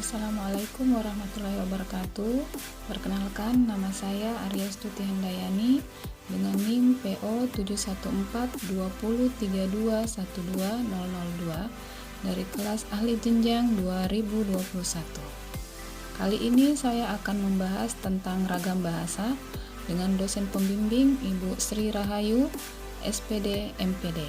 Assalamualaikum warahmatullahi wabarakatuh. Perkenalkan, nama saya Arya Stuti Handayani dengan NIM PO 7142032120002 dari kelas ahli jenjang 2021. Kali ini saya akan membahas tentang ragam bahasa dengan dosen pembimbing Ibu Sri Rahayu, SPD MPD.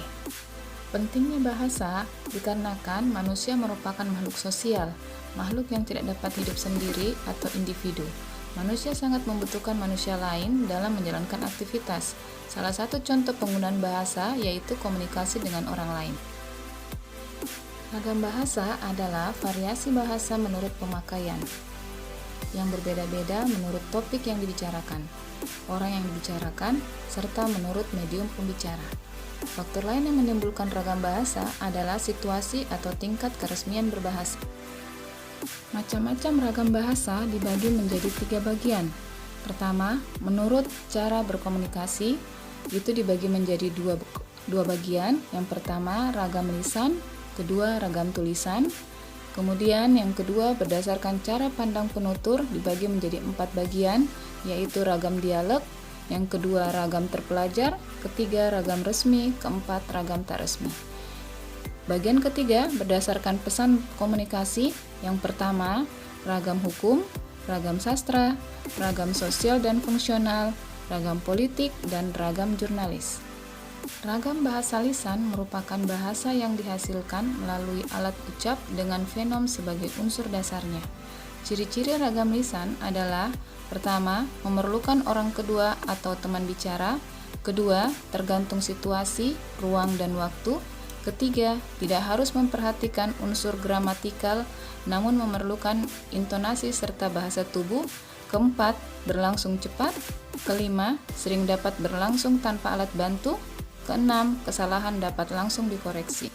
Pentingnya bahasa dikarenakan manusia merupakan makhluk sosial, makhluk yang tidak dapat hidup sendiri atau individu. Manusia sangat membutuhkan manusia lain dalam menjalankan aktivitas. Salah satu contoh penggunaan bahasa yaitu komunikasi dengan orang lain. Ragam bahasa adalah variasi bahasa menurut pemakaian, yang berbeda-beda menurut topik yang dibicarakan, orang yang dibicarakan, serta menurut medium pembicara. Faktor lain yang menimbulkan ragam bahasa adalah situasi atau tingkat keresmian berbahasa. Macam-macam ragam bahasa dibagi menjadi 3 bagian. Pertama, menurut cara berkomunikasi, itu dibagi menjadi dua bagian. Yang pertama, ragam lisan, kedua, ragam tulisan. Kemudian yang kedua, berdasarkan cara pandang penutur dibagi menjadi 4 bagian, yaitu ragam dialek, yang kedua ragam terpelajar, ketiga ragam resmi, keempat ragam tak resmi. Bagian ketiga berdasarkan pesan komunikasi, yang pertama ragam hukum, ragam sastra, ragam sosial dan fungsional, ragam politik, dan ragam jurnalis. Ragam bahasa lisan merupakan bahasa yang dihasilkan melalui alat ucap dengan fenom sebagai unsur dasarnya. Ciri-ciri ragam lisan adalah: pertama, memerlukan orang kedua atau teman bicara. Kedua, tergantung situasi, ruang, dan waktu. Ketiga, tidak harus memperhatikan unsur gramatikal, namun memerlukan intonasi serta bahasa tubuh. Keempat, berlangsung cepat. Kelima, sering dapat berlangsung tanpa alat bantu. Keenam, kesalahan dapat langsung dikoreksi.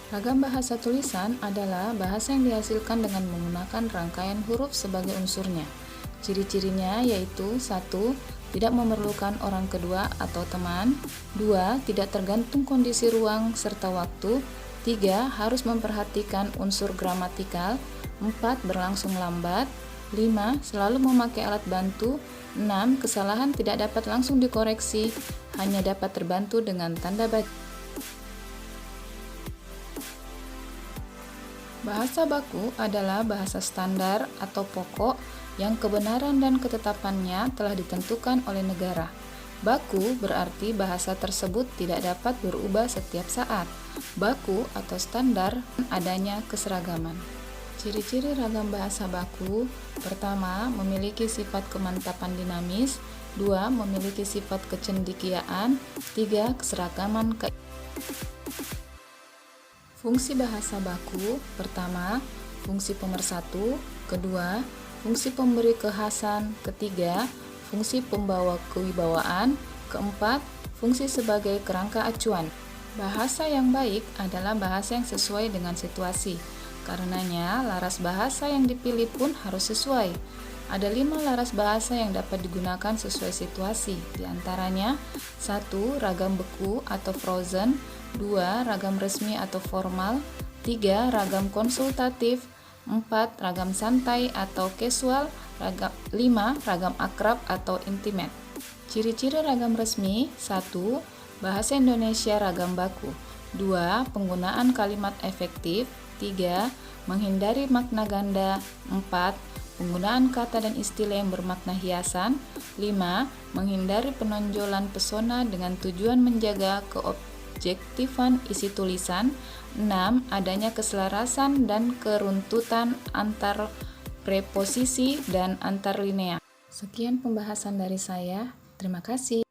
Ragam bahasa tulisan adalah bahasa yang dihasilkan dengan menggunakan rangkaian huruf sebagai unsurnya. Ciri-cirinya yaitu: 1. Tidak memerlukan orang kedua atau teman. 2. Tidak tergantung kondisi ruang serta waktu. 3. Harus memperhatikan unsur gramatikal. 4. Berlangsung lambat. 5. Selalu memakai alat bantu. 6. Kesalahan tidak dapat langsung dikoreksi, hanya dapat terbantu dengan tanda baca. Bahasa baku adalah bahasa standar atau pokok yang kebenaran dan ketetapannya telah ditentukan oleh negara. Baku berarti bahasa tersebut tidak dapat berubah setiap saat. Baku atau standar adanya keseragaman. Ciri-ciri ragam bahasa baku: pertama, memiliki sifat kemantapan dinamis. 2. Memiliki sifat kecendikiaan. 3. Keseragaman Fungsi bahasa baku: pertama, fungsi pemersatu. Kedua, fungsi pemberi kekhasan. Ketiga, fungsi pembawa kewibawaan. Keempat, fungsi sebagai kerangka acuan. Bahasa yang baik adalah bahasa yang sesuai dengan situasi. Karenanya, laras bahasa yang dipilih pun harus sesuai. Ada 5 laras bahasa yang dapat digunakan sesuai situasi. Di antaranya: 1. Ragam beku atau frozen. 2. Ragam resmi atau formal. 3. Ragam konsultatif. 4. Ragam santai atau casual. 5. Ragam akrab atau intimate. Ciri-ciri ragam resmi: 1. Bahasa Indonesia ragam baku. 2. Penggunaan kalimat efektif. 3. Menghindari makna ganda. 4. Penggunaan kata dan istilah yang bermakna hiasan. 5. Menghindari penonjolan pesona dengan tujuan menjaga keobjektifan isi tulisan. 6. Adanya keselarasan dan keruntutan antar preposisi dan antar linea. Sekian pembahasan dari saya. Terima kasih.